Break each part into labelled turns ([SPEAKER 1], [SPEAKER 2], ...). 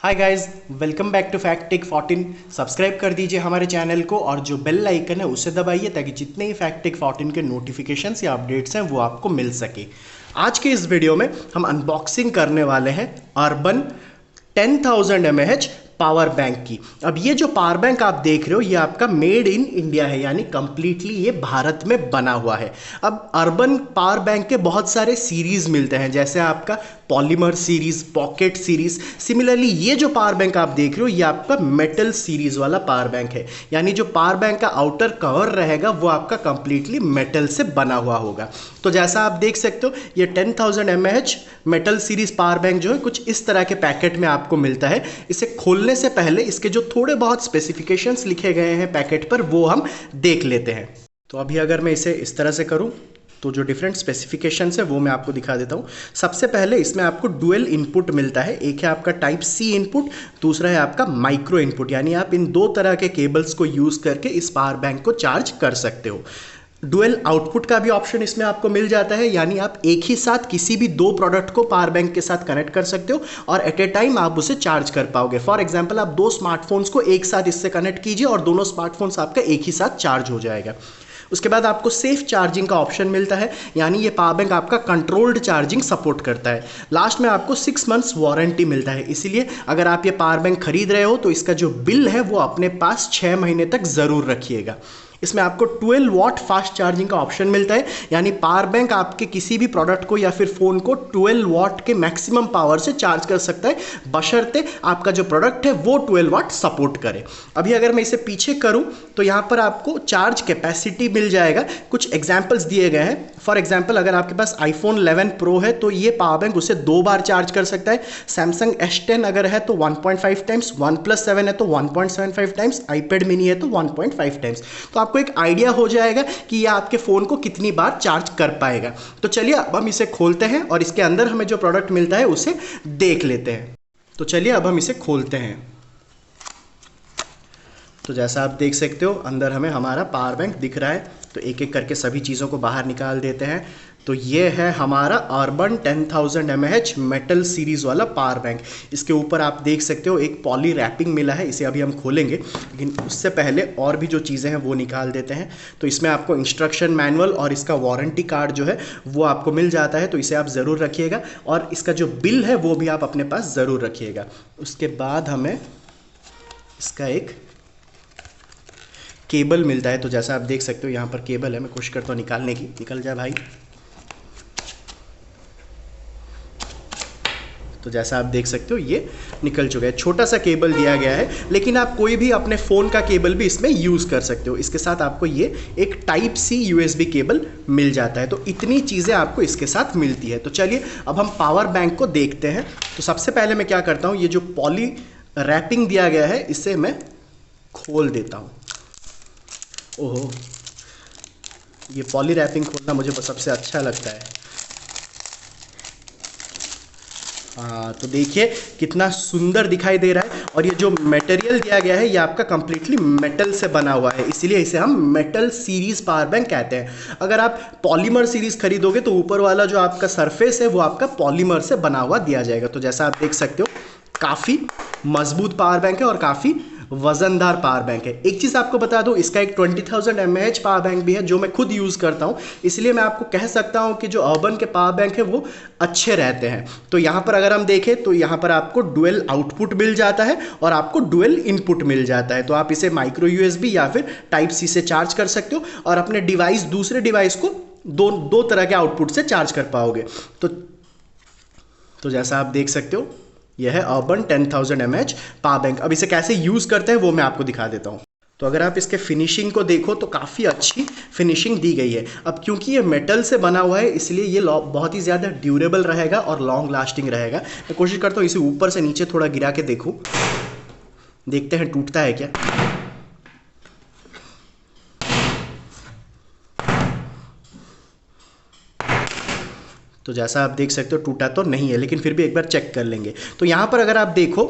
[SPEAKER 1] Hi guys, welcome back to Factic 14। Subscribe कर दीजिए हमारे चैनल को और जो बेल आइकन है उसे दबाइए ताकि जितने ही फैक्टिक 14 के नोटिफिकेशंस या अपडेट्स हैं वो आपको मिल सके। आज के इस वीडियो में हम अनबॉक्सिंग करने वाले हैं अर्बन 10,000 mAh पावर बैंक की। अब ये जो पावर बैंक आप देख रहे हो ये आपका मेड इन इंडिया है, यानी कंप्लीटली ये भारत में बना हुआ है। अब अर्बन पावर बैंक के बहुत सारे सीरीज मिलते हैं, जैसे आपका polymer series, pocket series. Similarly ये जो पावर बैंक आप देख रहे हो ये आपका मेटल सीरीज वाला पावर बैंक है, यानी जो पावर बैंक का आउटर कवर रहेगा वो आपका कंप्लीटली मेटल से बना हुआ होगा। तो जैसा आप देख सकते हो ये 10,000 mAh metal series power bank जो है कुछ इस तरह के पैकेट में आपको मिलता है। इसे खोलने से पहले इसके जो थोड़े बहुत स्पेसिफिकेशंस लिखे गए हैं पैकेट पर वो हम देख लेते हैं। तो अभी अगर मैं इसे इस तरह से करूं तो जो डिफरेंट स्पेसिफिकेशंस है वो मैं आपको दिखा देता हूँ। सबसे पहले इसमें आपको डुअल इनपुट मिलता है। एक है आपका टाइप सी इनपुट, दूसरा है आपका माइक्रो इनपुट, यानी आप इन दो तरह के केबल्स को यूज़ करके इस पावर बैंक को चार्ज कर सकते हो। डुअल आउटपुट का भी ऑप्शन इसमें आपको मिल जाता है, यानी आप एक ही साथ किसी भी दो प्रोडक्ट को पावर बैंक के साथ कनेक्ट कर सकते हो और एट ए टाइम आप उसे चार्ज कर पाओगे। फॉर एग्जांपल आप दो स्मार्टफोन्स को एक साथ इससे कनेक्ट कीजिए और दोनों स्मार्टफोन्स आपका एक ही साथ चार्ज हो जाएगा। उसके बाद आपको सेफ चार्जिंग का ऑप्शन मिलता है, यानी ये पावर बैंक आपका कंट्रोल्ड चार्जिंग सपोर्ट करता है। लास्ट में आपको 6 मंथ्स वारंटी मिलता है, इसीलिए अगर आप ये पावर बैंक खरीद रहे हो तो इसका जो बिल है वो अपने पास 6 महीने तक ज़रूर रखिएगा। इसमें आपको 12 वॉट फास्ट चार्जिंग का ऑप्शन मिलता है, यानी पावर बैंक आपके किसी भी प्रोडक्ट को या फिर फ़ोन को 12 वॉट के मैक्सिमम पावर से चार्ज कर सकता है, बशर्ते आपका जो प्रोडक्ट है वो 12 वॉट सपोर्ट करे। अभी अगर मैं इसे पीछे करूं तो यहाँ पर आपको चार्ज कैपेसिटी मिल जाएगा। कुछ एग्जाम्पल्स दिए गए हैं। फॉर एग्जाम्पल अगर आपके पास iPhone 11 Pro है तो ये पावर बैंक उसे 2 बार चार्ज कर सकता है। Samsung S10 अगर है तो 1.5 टाइम्स, OnePlus 7 है तो 1.75 टाइम्स, iPad mini है तो 1.5 टाइम्स। तो आपको एक आइडिया हो जाएगा कि ये आपके फ़ोन को कितनी बार चार्ज कर पाएगा। तो चलिए अब हम इसे खोलते हैं और इसके अंदर हमें जो प्रोडक्ट मिलता है उसे देख लेते हैं। तो चलिए अब हम इसे खोलते हैं। तो जैसा आप देख सकते हो अंदर हमें हमारा पावर बैंक दिख रहा है। तो एक एक करके सभी चीज़ों को बाहर निकाल देते हैं। तो ये है हमारा अर्बन 10,000 mAh मेटल सीरीज़ वाला पावर बैंक। इसके ऊपर आप देख सकते हो एक पॉली रैपिंग मिला है, इसे अभी हम खोलेंगे, लेकिन उससे पहले और भी जो चीज़ें हैं वो निकाल देते हैं। तो इसमें आपको इंस्ट्रक्शन मैनुअल और इसका वारंटी कार्ड जो है वो आपको मिल जाता है, तो इसे आप ज़रूर रखिएगा और इसका जो बिल है वो भी आप अपने पास ज़रूर रखिएगा। उसके बाद हमें इसका एक केबल मिलता है। तो जैसा आप देख सकते हो यहाँ पर केबल है, मैं कोशिश करता हूँ निकालने की। निकल जाए भाई। तो जैसा आप देख सकते हो ये निकल चुका है। छोटा सा केबल दिया गया है, लेकिन आप कोई भी अपने फ़ोन का केबल भी इसमें यूज़ कर सकते हो। इसके साथ आपको ये एक टाइप सी USB केबल मिल जाता है। तो इतनी चीज़ें आपको इसके साथ मिलती है। तो चलिए अब हम पावर बैंक को देखते हैं। तो सबसे पहले मैं क्या करता हूँ, ये जो पॉली रैपिंग दिया गया है इसे मैं खोल देता हूँ। ओहो, ये पॉली रैपिंग खोलना मुझे सबसे अच्छा लगता है। हाँ, तो देखिए कितना सुंदर दिखाई दे रहा है। और ये जो मटेरियल दिया गया है ये आपका कंप्लीटली मेटल से बना हुआ है, इसीलिए इसे हम मेटल सीरीज पावर बैंक कहते हैं। अगर आप पॉलीमर सीरीज खरीदोगे तो ऊपर वाला जो आपका सरफेस है वो आपका पॉलीमर से बना हुआ दिया जाएगा। तो जैसा आप देख सकते हो काफ़ी मजबूत पावर बैंक है और काफ़ी वजनदार पावर बैंक है। एक चीज़ आपको बता दूं, इसका एक 20,000 mAh पावर बैंक भी है जो मैं खुद यूज़ करता हूं, इसलिए मैं आपको कह सकता हूं कि जो अर्बन के पावर बैंक है वो अच्छे रहते हैं। तो यहाँ पर अगर हम देखें तो यहाँ पर आपको डुअल आउटपुट मिल जाता है और आपको डुअल इनपुट मिल जाता है। तो आप इसे माइक्रो USB या फिर टाइप सी से चार्ज कर सकते हो और अपने डिवाइस दूसरे डिवाइस को दो तरह के आउटपुट से चार्ज कर पाओगे। तो जैसा आप देख सकते हो यह है अर्बन 10,000 mAh पावर बैंक। अब इसे कैसे यूज़ करते हैं वो मैं आपको दिखा देता हूँ। तो अगर आप इसके फिनिशिंग को देखो तो काफ़ी अच्छी फिनिशिंग दी गई है। अब क्योंकि ये मेटल से बना हुआ है इसलिए ये बहुत ही ज़्यादा ड्यूरेबल रहेगा और लॉन्ग लास्टिंग रहेगा। मैं कोशिश करता हूँ इसे ऊपर से नीचे थोड़ा गिरा के देखूँ, देखते हैं टूटता है क्या। तो जैसा आप देख सकते हो टूटा तो नहीं है, लेकिन फिर भी एक बार चेक कर लेंगे। तो यहाँ पर अगर आप देखो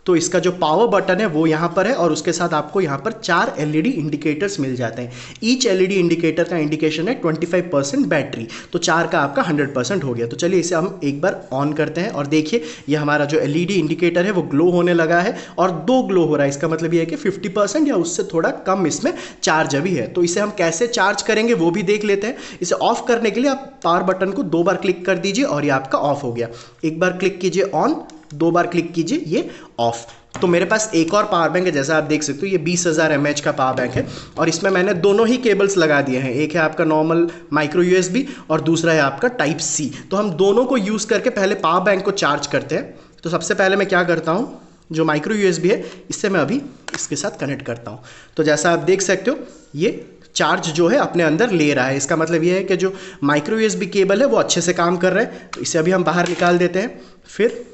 [SPEAKER 1] तो इसका जो पावर बटन है वो यहाँ पर है और उसके साथ आपको यहाँ पर 4 LED इंडिकेटर्स मिल जाते हैं। ईच LED इंडिकेटर का इंडिकेशन है 25% बैटरी, तो 4 का आपका 100% हो गया। तो चलिए इसे हम एक बार ऑन करते हैं और देखिए ये हमारा जो LED इंडिकेटर है वो ग्लो होने लगा है और 2 ग्लो हो रहा है। इसका मतलब ये है कि 50% या उससे थोड़ा कम इसमें चार्ज अभी है। तो इसे हम कैसे चार्ज करेंगे वो भी देख लेते हैं। इसे ऑफ करने के लिए आप पावर बटन को 2 बार क्लिक कर दीजिए और ये आपका ऑफ हो गया। एक बार क्लिक कीजिए ऑन, 2 बार क्लिक कीजिए ये ऑफ। तो मेरे पास एक और पावर बैंक है, जैसा आप देख सकते हो ये 20,000 mAh का पावर बैंक है और इसमें मैंने दोनों ही केबल्स लगा दिए हैं। एक है आपका नॉर्मल माइक्रो USB और दूसरा है आपका टाइप C। तो हम दोनों को यूज़ करके पहले पावर बैंक को चार्ज करते हैं। तो सबसे पहले मैं क्या करता हूँ, जो माइक्रो USB है इससे मैं अभी इसके साथ कनेक्ट करता हूँ। तो जैसा आप देख सकते हो ये चार्ज जो है अपने अंदर ले रहा है। इसका मतलब ये है कि जो माइक्रो USB केबल है वो अच्छे से काम कर रहा है। तो इसे अभी हम बाहर निकाल देते हैं। फिर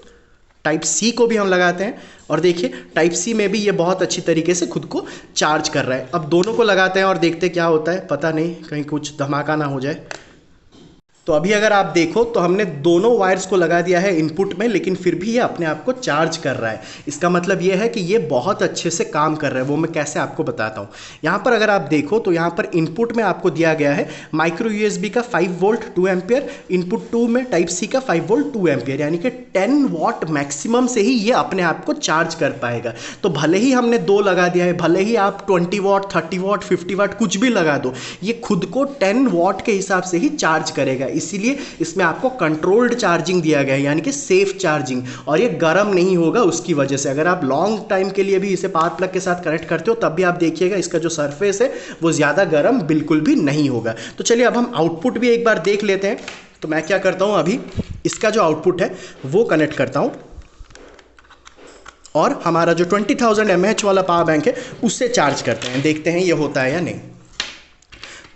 [SPEAKER 1] टाइप C को भी हम लगाते हैं और देखिए टाइप C में भी ये बहुत अच्छी तरीके से खुद को चार्ज कर रहा है। अब दोनों को लगाते हैं और देखते हैं क्या होता है, पता नहीं कहीं कुछ धमाका ना हो जाए। तो अभी अगर आप देखो तो हमने दोनों वायर्स को लगा दिया है इनपुट में, लेकिन फिर भी ये अपने आप को चार्ज कर रहा है। इसका मतलब ये है कि ये बहुत अच्छे से काम कर रहा है। वो मैं कैसे आपको बताता हूँ। यहाँ पर अगर आप देखो तो यहाँ पर इनपुट में आपको दिया गया है माइक्रो USB का 5 वोल्ट 2 एम्पियर, इनपुट 2 में टाइप C का 5 वोल्ट 2 एम्पियर, यानी कि 10 वॉट मैक्सिमम से ही ये अपने आप को चार्ज कर पाएगा। तो भले ही हमने 2 लगा दिया है, भले ही आप 20 वॉट 30 वॉट 50 वॉट कुछ भी लगा दो, ये खुद को 10 वॉट के हिसाब से ही चार्ज करेगा। इसीलिए इसमें आपको कंट्रोल्ड चार्जिंग दिया गया है, यानी कि सेफ चार्जिंग, और ये गर्म नहीं होगा उसकी वजह से। अगर आप लॉन्ग टाइम के लिए भी इसे पावर प्लग के साथ कनेक्ट करते हो तब भी आप देखिएगा इसका जो सरफेस है वो ज़्यादा गर्म बिल्कुल भी नहीं होगा। तो चलिए अब हम आउटपुट भी एक बार देख लेते हैं। तो मैं क्या करता हूँ, अभी इसका जो आउटपुट है वो कनेक्ट करता हूँ और हमारा जो 20,000 mAh वाला पावर बैंक है उससे चार्ज करते हैं, देखते हैं ये होता है या नहीं।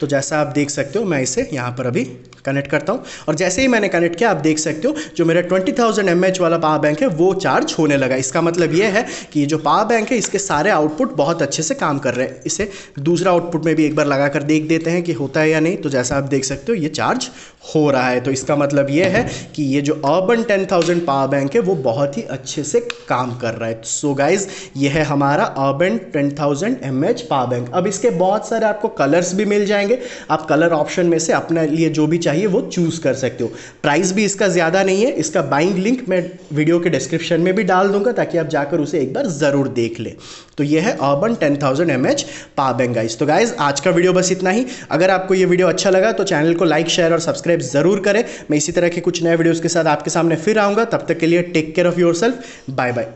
[SPEAKER 1] तो जैसा आप देख सकते हो मैं इसे यहाँ पर अभी कनेक्ट करता हूँ और जैसे ही मैंने कनेक्ट किया आप देख सकते हो जो मेरा 20,000 mAh वाला पावर बैंक है वो चार्ज होने लगा। इसका मतलब ये है कि जो पावर बैंक है इसके सारे आउटपुट बहुत अच्छे से काम कर रहे हैं। इसे दूसरा आउटपुट में भी एक बार लगा कर देख देते हैं कि होता है या नहीं। तो जैसा आप देख सकते हो ये चार्ज हो रहा है। तो इसका मतलब ये है कि ये जो अर्बन 10,000 पावर बैंक है वो बहुत ही अच्छे से काम कर रहा है। सो गाइज ये है हमारा अर्बन 10,000 mAh पावर बैंक। अब इसके बहुत सारे आपको कलर्स भी मिल जाएंगे, आप कलर ऑप्शन में से अपने लिए जो भी चाहिए वो चूज कर सकते हो। प्राइस भी इसका ज़्यादा नहीं है। इसका बाइंग लिंक मैं वीडियो के डिस्क्रिप्शन में भी डाल दूंगा ताकि आप जाकर उसे एक बार ज़रूर देख लें। तो ये है urban 10,000 mAh power bank guys. तो गाइज आज का वीडियो बस इतना ही। अगर आपको ये वीडियो अच्छा लगा तो चैनल को लाइक शेयर और सब्सक्राइब ज़रूर करें। मैं इसी तरह के कुछ नए वीडियोज़ के साथ आपके सामने फिर आऊँगा। तब तक के लिए take care of yourself. Bye bye.